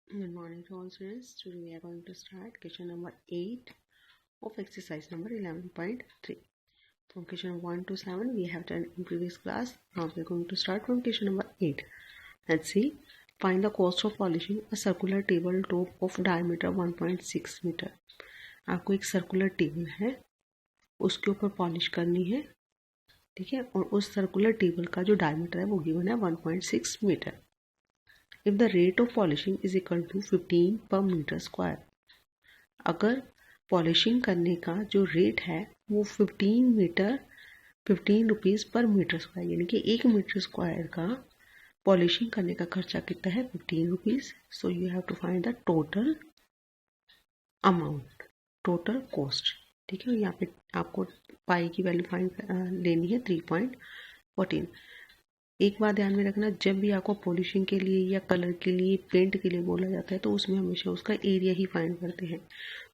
Good morning to all students. Today we are going to start question number 8 of exercise number 11.3. From question 1 to 7 we have done in previous class. Now we are going to start from question number 8. Let's see. Find the cost of polishing a circular table top of diameter 1.6 meter. आपको एक circular table है, उसके ऊपर polish करनी है, ठीक है, और उस सर्कुलर टेबल का जो डायमीटर है वो गिवन है 1.6 metre. If the rate of polishing is equal to 15 per meter square, अगर पॉलिशिंग करने का जो रेट है वो 15 रुपीज़ पर मीटर स्क्वायर, यानी कि 1 मीटर स्क्वायर का पॉलिशिंग करने का खर्चा कितना है 15 rupees. So you have to find the total amount, total cost. ठीक है, यहाँ पे आपको पाई की वैल्यू फाइंड लेनी है 3.14. एक बात ध्यान में रखना, जब भी आपको पॉलिशिंग के लिए या कलर के लिए, पेंट के लिए बोला जाता है तो उसमें हमेशा उसका एरिया ही फाइंड करते हैं.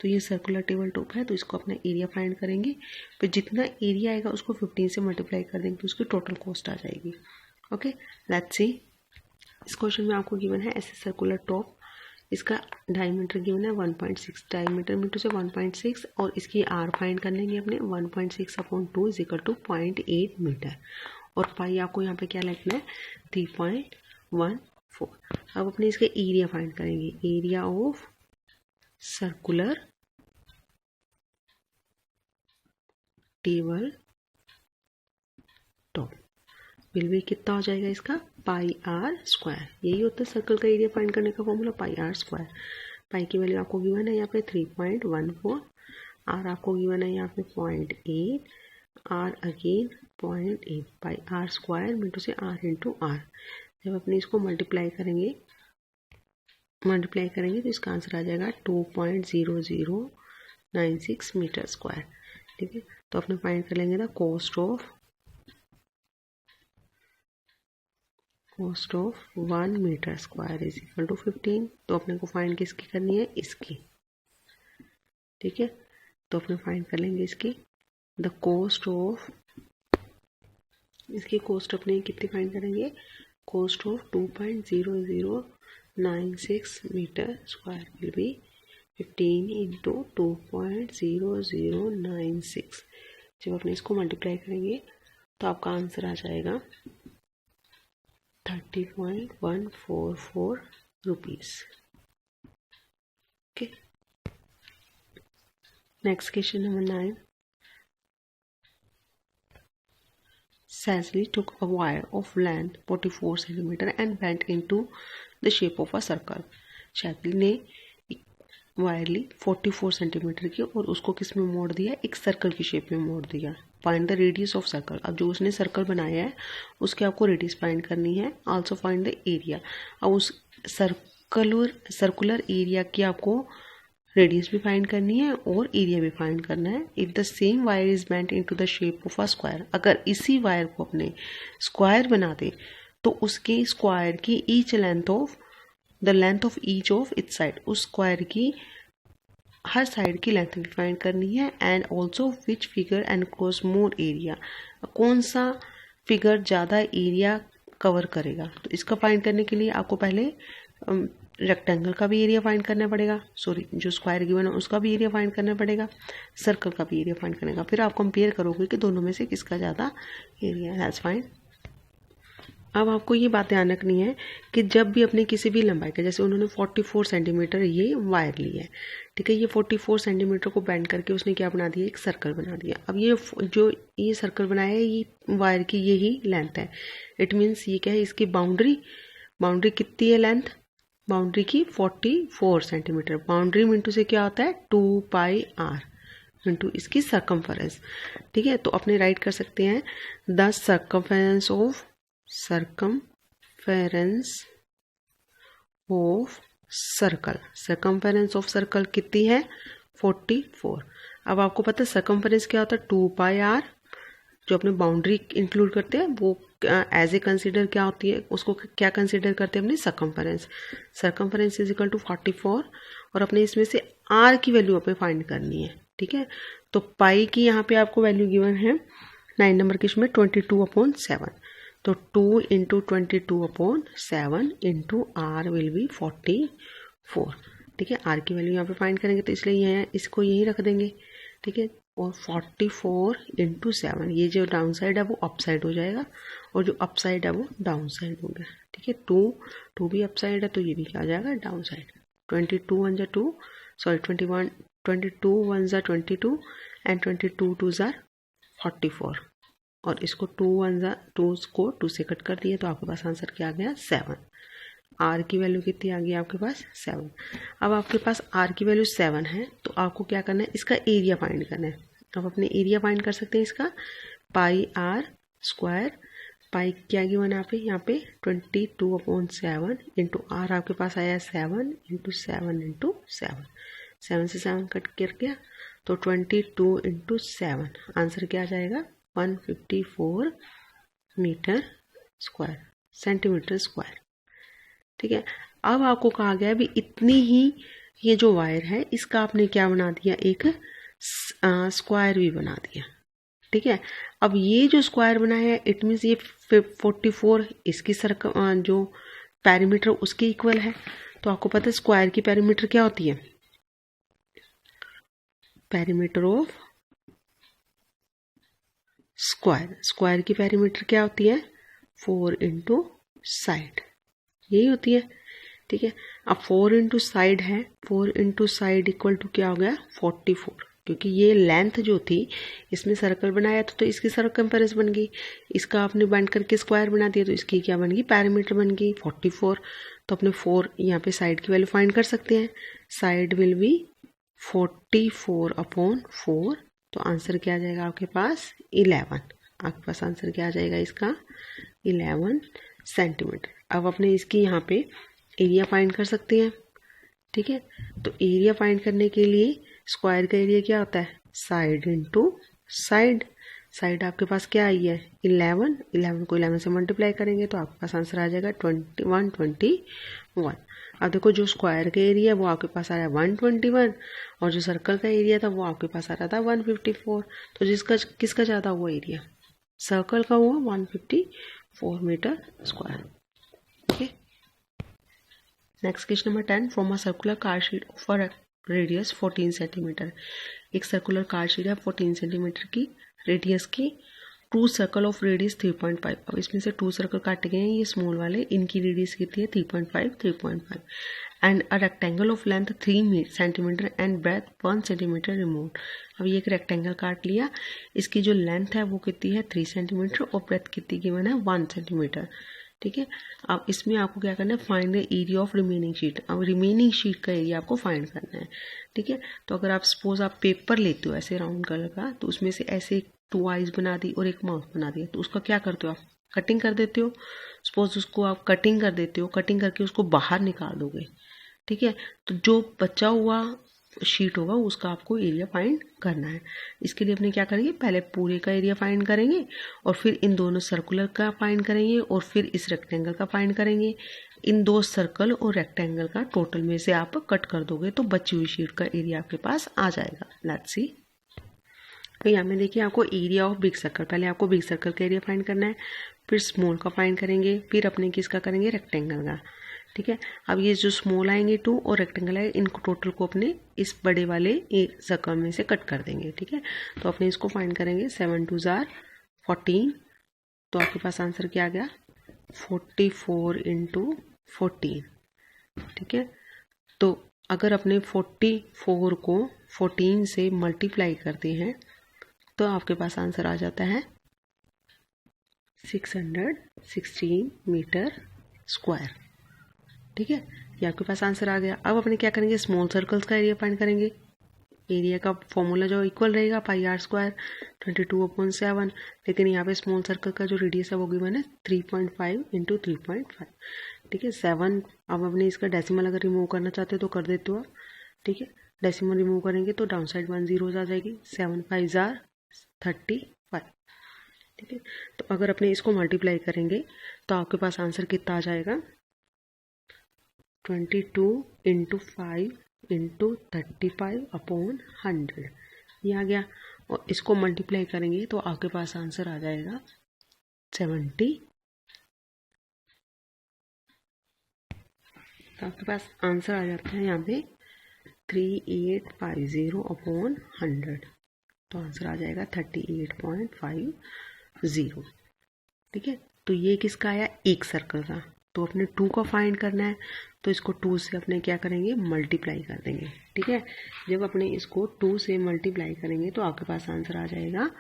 तो ये सर्कुलर टेबल टॉप है तो इसको अपना एरिया फाइंड करेंगे, फिर जितना एरिया आएगा उसको 15 से मल्टीप्लाई कर देंगे तो उसकी टोटल कॉस्ट आ जाएगी. Okay, let's see. इस क्वेश्चन में आपको गिवन है ऐसे सर्कुलर टॉप, इसका डायमीटर गिवन है 1.6, डायमीटर मीटर से 1.6, और इसकी आर फाइंड कर लेंगे अपने 1.6/2 इज इक्वल टू 0.8 मीटर. और पाई आपको यहाँ पे क्या लिखना है 3.14. अब अपने इसके एरिया फाइंड करेंगे. Area of circular table top will be कितना हो जाएगा इसका पाई आर स्क्वायर. यही होता है सर्कल का एरिया फाइंड करने का फॉर्मूला, पाई आर स्क्वायर. पाई की वैल्यू आपको गिवन है यहाँ पे 3.14, आर आपको गिवन है यहाँ पे 0.8, r again 0.8, by r square मीटू से आर इंटू आर. जब अपने इसको मल्टीप्लाई करेंगे तो इसका आंसर आ जाएगा 2.0096 मीटर स्क्वायर. ठीक है, तो अपने फाइंड कर लेंगे the cost of 1 metre square is equal to 15. तो अपने को फाइंड किसकी करनी है, इसकी. ठीक है, तो अपने फाइंड कर लेंगे इसकी द कॉस्ट ऑफ, इसकी कॉस्ट अपने कितनी फाइंड करेंगे, cost of 2.0096 metre square will be 15 into 2.0096. जब अपने इसको मल्टीप्लाई करेंगे तो आपका आंसर आ जाएगा 30.144 rupees. Okay, next question number 9. Sazli took a wire of length 44 cm and bent into the shape of a circle. शैजली ने वायर ली 44 centimetre की और उसको किस में मोड़ दिया, एक सर्कल की शेप में मोड़ दिया. Find the radius of circle. अब जो उसने सर्कल बनाया है उसके आपको रेडियस फाइंड करनी है. Also find the area. अब उस सर्कुलर एरिया की आपको रेडियस भी फाइंड करनी है और एरिया भी फाइंड करना है. If the same wire is bent into the shape of a square, अगर इसी वायर को अपने स्क्वायर बना दे तो उसके स्क्वायर की each length of the length of each of its side, उस स्क्वायर की हर साइड की लेंथ भी फाइंड करनी है. And also which figure and close more area, कौन सा फिगर ज़्यादा एरिया कवर करेगा. तो इसका फाइंड करने के लिए आपको पहले रेक्टेंगल का भी एरिया फाइंड करना पड़ेगा, जो स्क्वायर गिवन है उसका भी एरिया फाइंड करना पड़ेगा, सर्कल का भी एरिया फाइंड करने का. फिर आप कंपेयर करोगे कि दोनों में से किसका ज़्यादा एरिया है. That's fine. अब आपको ये बात ध्यान रखनी है कि जब भी अपने किसी भी लंबाई का, जैसे उन्होंने 44 सेंटीमीटर ये वायर ली है, ठीक है, ये 44 सेंटीमीटर को बेंड करके उसने क्या बना दिया, एक सर्कल बना दिया. अब ये जो ये सर्कल बनाया है ये वायर की यही लेंथ है. इट मीन्स ये क्या है, इसकी बाउंड्री कितनी है, लेंथ बाउंड्री की 44 सेंटीमीटर. बाउंड्री मिनटू से क्या होता है 2πr मिनटू इसकी सर्कमफरेंस. ठीक है, तो अपने राइट कर सकते हैं द सर्कमफरेंस ऑफ सर्कल कितनी है 44. अब आपको पता है सर्कमफरेंस क्या होता है 2πr. जो अपने बाउंड्री इंक्लूड करते हैं वो एज ए कंसीडर क्या होती है, उसको क्या कंसीडर करते हैं अपनी सर्कमफरेंस इज इक्वल टू 44. और अपने इसमें से आर की वैल्यू अपने फाइंड करनी है. ठीक है, तो पाई की यहाँ पे आपको वैल्यू गिवन है 9 नंबर के इसमें 22/7. तो 2 × 22/7 इंटू आर विल बी 4। ठीक है, आर की वैल्यू यहाँ पे फाइंड करेंगे तो इसलिए यहाँ इसको यहीं रख देंगे। ठीक है, और 44 इंटू 7, ये जो डाउन साइड है वो अप साइड हो जाएगा और जो अप साइड है वो डाउन साइड हो गया। ठीक है, 2 भी अप साइड है तो ये भी क्या आ जाएगा, डाउन साइड। 22 1 जा 2, सॉरी 21, 22 1 जा 22 एंड 22 2 जा 44, और इसको 2 1 जा 2 को 2 से कट कर दिए तो आपके पास आंसर क्या आ गया, 7। आर की वैल्यू कितनी आ गई आपके पास, 7। अब आपके पास आर की वैल्यू 7 है तो आपको क्या करना है, इसका एरिया फाइंड करना है। आप अपने एरिया फाइंड कर सकते हैं इसका, पाई आर स्क्वायर, पाई क्या गिवन है यहाँ पे 22/7 इंटू आर आपके पास आया 7 इंटू 7 इंटू 7, 7 से 7 कट कर गया तो 22 इंटू 7, आंसर क्या आ जाएगा, 154 मीटर स्क्वायर, सेंटीमीटर स्क्वायर। ठीक है, अब आपको कहा गया भी इतनी ही ये जो वायर है इसका आपने क्या बना दिया, एक स्क्वायर भी बना दिया। ठीक है, अब ये जो स्क्वायर बनाया है इट मीन्स ये 44 इसकी सर्कल जो पैरीमीटर उसके इक्वल है। तो आपको पता है स्क्वायर की पैरीमीटर क्या होती है, पैरीमीटर ऑफ स्क्वायर, स्क्वायर की पैरीमीटर क्या होती है, 4 इंटू साइड, यही होती है। ठीक है, अब 4 इंटू साइड है, 4 इंटू साइड इक्वल टू क्या हो गया, 44, क्योंकि ये लेंथ जो थी इसमें सर्कल बनाया तो इसकी सर्कमफेरेंस बन गई, इसका आपने बैंड करके स्क्वायर बना दिया तो इसकी क्या बन गई, पैरामीटर बन गई 44। तो अपने 4 यहाँ पे साइड की वैल्यू फाइंड कर सकते हैं, साइड विल बी 44/4, तो आंसर क्या आ जाएगा आपके पास, 11। आपके पास आंसर क्या आ जाएगा इसका, 11 सेंटीमीटर। अब अपने इसकी यहाँ पे एरिया फाइंड कर सकते हैं। ठीक है, तो एरिया फाइंड करने के लिए स्क्वायर का एरिया क्या होता है, साइड इंटू साइड, साइड आपके पास क्या आई है, 11, 11 को 11 से मल्टीप्लाई करेंगे तो आपके पास आंसर आ जाएगा 121। अब देखो जो स्क्वायर का एरिया वो आपके पास आ रहा है 121 और जो सर्कल का एरिया था वो आपके पास आ रहा था 154, तो जिसका किसका ज़्यादा हुआ एरिया, सर्कल का हुआ 154 metre square. Okay, next question number 10, from a circular card sheet of a radius 14 centimetre, एक सर्कुलर कार्ड शीट है 14 सेंटीमीटर की रेडियस की, 2 सर्कल ऑफ रेडियस 3.5। अब इसमें से 2 सर्कल काटे गए हैं, ये स्मॉल वाले, इनकी रेडियस कितनी है 3.5, 3.5, and a rectangle of length 3 centimetre and breadth 1 centimetre remove. अब ये एक रेक्टेंगल काट लिया, इसकी जो लेंथ है वो कितनी है 3 सेंटीमीटर और ब्रेथ कितनी गिवन है 1 सेंटीमीटर। ठीक है, अब इसमें आपको क्या करना है, find the area of remaining sheet. अब रिमेनिंग शीट का एरिया आपको फाइंड करना है। ठीक है, तो अगर आप सपोज आप पेपर लेते हो ऐसे राउंड कलर का, तो उसमें से ऐसे 2 आइज बना दी और एक माउथ बना दिया, तो उसका क्या करते हो आप, कटिंग कर देते हो। सपोज उसको आप कटिंग कर देते हो, कटिंग करके उसको बाहर निकाल दोगे। ठीक है, तो जो बचा हुआ शीट होगा उसका आपको एरिया फाइंड करना है। इसके लिए अपने क्या करेंगे, पहले पूरे का एरिया फाइंड करेंगे और फिर इन दोनों सर्कुलर का फाइंड करेंगे और फिर इस रेक्टेंगल का फाइंड करेंगे। इन 2 सर्कल और रेक्टेंगल का टोटल में से आप कट कर दोगे तो बची हुई शीट का एरिया आपके पास आ जाएगा। लेट्स सी, तो यहाँ में देखिए आपको एरिया ऑफ बिग सर्कल, पहले आपको बिग सर्कल का एरिया फाइंड करना है, फिर स्मॉल का फाइंड करेंगे, फिर अपने किसका करेंगे, रेक्टेंगल का। ठीक है, अब ये जो स्मॉल आएंगे 2 और रेक्टेंगल आएंगे, इनको टोटल को अपने इस बड़े वाले सर्कल में से कट कर देंगे। ठीक है, तो अपने इसको फाइंड करेंगे, 7 2 जार 14, तो आपके पास आंसर क्या आ गया, 44 इंटू 14। ठीक है, तो अगर अपने 44 को 14 से मल्टीप्लाई करते हैं तो आपके पास आंसर आ जाता है 616 मीटर स्क्वायर। ठीक है, ये आपके पास आंसर आ गया। अब अपने क्या करेंगे, स्मॉल सर्कल्स का एरिया फाइंड करेंगे। एरिया का फॉर्मूला जो इक्वल रहेगा पाई आर स्क्वायर 22/7, लेकिन यहाँ पे स्मॉल सर्कल का जो रेडियस है वो गिवन है 3.5 इंटू 3.5। ठीक है, 7, अब अपने इसका डेसिमल अगर रिमूव करना चाहते हो तो कर देते हो आप। ठीक है, डेसिमल रिमूव करेंगे तो डाउन साइड 1 0 आ जाएगी, 7 5 जार 35। ठीक है, तो अगर अपने इसको मल्टीप्लाई करेंगे तो आपके पास आंसर कितना आ जाएगा, 22 इंटू 5 इंटू 35/100, ये आ गया। और इसको मल्टीप्लाई करेंगे तो आपके पास आंसर आ जाएगा 70। तो आपके पास आंसर आ जाता है यहाँ पे 3850 अपॉन 100, तो आंसर आ जाएगा 38.50। ठीक है, तो ये किसका आया, एक सर्कल का। तो अपने 2 का फाइंड करना है, तो इसको 2 से अपने क्या करेंगे, मल्टीप्लाई कर देंगे। ठीक है, जब अपने इसको 2 से मल्टीप्लाई करेंगे तो आपके पास आंसर आ जाएगा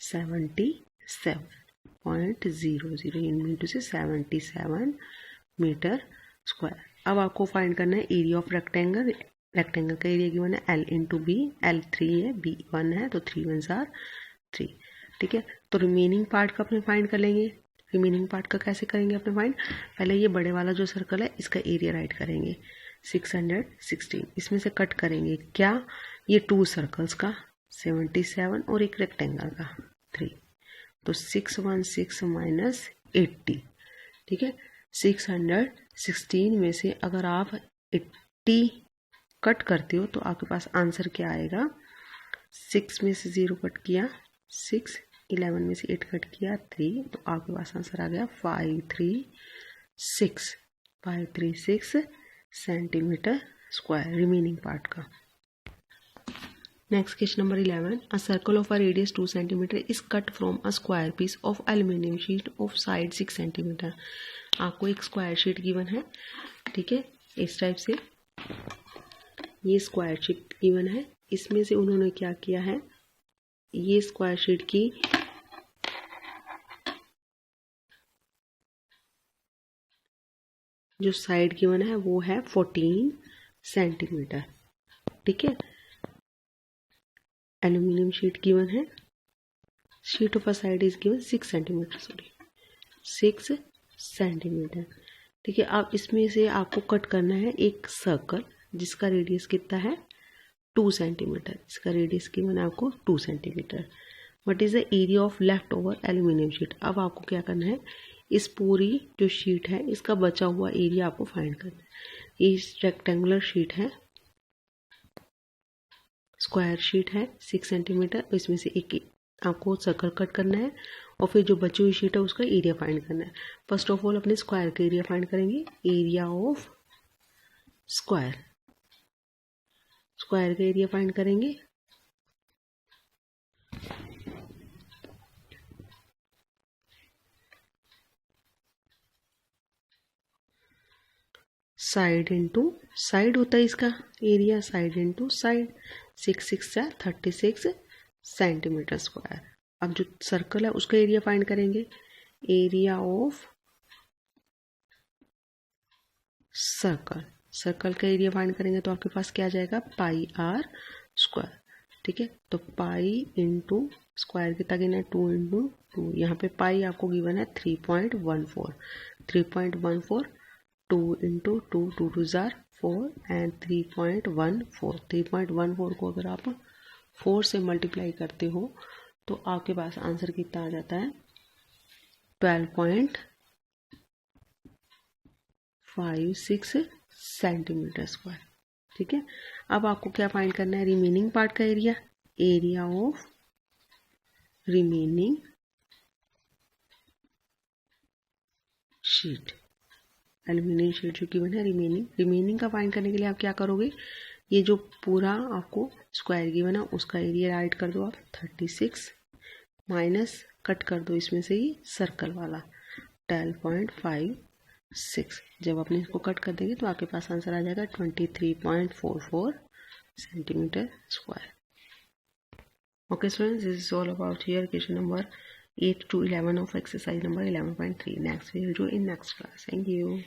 77.00 इनटू से 77 मीटर स्क्वायर। अब आपको फाइंड करना है एरिया ऑफ रेक्टेंगल। रेक्टेंगल का एरिया गिवन है L इंटू बी, L 3 है, B 1 है, तो 3 1 जार 3। ठीक है, तो रिमेनिंग पार्ट का अपने फाइंड कर लेंगे। रिमेनिंग पार्ट का कैसे करेंगे अपने फाइंड, पहले ये बड़े वाला जो सर्कल है इसका एरिया राइट करेंगे 616, इसमें से कट करेंगे क्या, ये 2 सर्कल्स का 77 और एक रेक्टेंगल का 3, तो 616 माइनस 80। ठीक है, 616 में से अगर आप 80 कट करते हो तो आपके पास आंसर क्या आएगा, 6 में से 0 कट किया 6, 11 में से 8 कट किया 3, तो आपके पास आंसर आ गया 536 सेंटीमीटर स्क्वायर रिमेनिंग पार्ट का। Next question number 11, a circle of a radius 2 centimetre is cut from a square piece of aluminium sheet of side 6 centimetre. आपको एक स्क्वायर शीट गिवन है। ठीक है, इस टाइप से ये स्क्वायर शीट गिवन है, इसमें से उन्होंने क्या किया है, ये स्क्वायर शीट की जो साइड गिवन है वो है 14 सेंटीमीटर। ठीक है, एल्यूमिनियम शीट गिवन है, sheet of a side is given 6 centimetre, 6 centimetre. ठीक है, अब इसमें से आपको कट करना है एक सर्कल जिसका रेडियस कितना है 2 सेंटीमीटर। इसका रेडियस गिवन है आपको 2 centimetre. What is the area of left over aluminium sheet. अब आपको क्या करना है, इस पूरी जो शीट है इसका बचा हुआ एरिया आपको फाइंड करना है। ये रेक्टेंगुलर शीट है, स्क्वायर शीट है 6 सेंटीमीटर, इसमें से एक आपको सर्कल कट करना है और फिर जो बची हुई शीट है उसका एरिया फाइंड करना है। फर्स्ट ऑफ ऑल अपने स्क्वायर का एरिया फाइंड करेंगे, एरिया ऑफ स्क्वायर, स्क्वायर का एरिया फाइंड करेंगे। साइड इंटू साइड होता है इसका area, side into side, 6 6 36 centimetre square. अब जो सर्कल है उसका एरिया फाइंड करेंगे, एरिया ऑफ सर्कल, सर्कल का एरिया फाइंड करेंगे तो आपके पास क्या आ जाएगा, पाई आर स्क्वायर। ठीक है, तो पाई इंटू स्क्वायर कितना गिना है 2 इंटू 2, यहाँ पे पाई आपको गिवन है 3.14, 2 इंटू 2, 2 2 जार 4 एंड 3.14 को अगर आप 4 से मल्टीप्लाई करते हो तो आपके पास आंसर कितना आ जाता है 12.56 सेंटीमीटर स्क्वायर। ठीक है, अब आपको क्या फाइंड करना है, रिमेनिंग पार्ट का area, area of remaining sheet, aluminium sheet जो गिवन है रिमेनिंग का फाइंड करने के लिए आप क्या करोगे, ये जो पूरा आपको स्क्वायर गिवन है उसका एरिया राइट कर दो आप 36 माइनस कट कर दो इसमें से ही सर्कल वाला 12.56। जब अपने इसको कट कर देंगे तो आपके पास आंसर आ जाएगा 23.44 centimetre square. Okay students, this is all about here question number 8 to 11 of exercise number 11.3. Next we will do in next class. Thank you.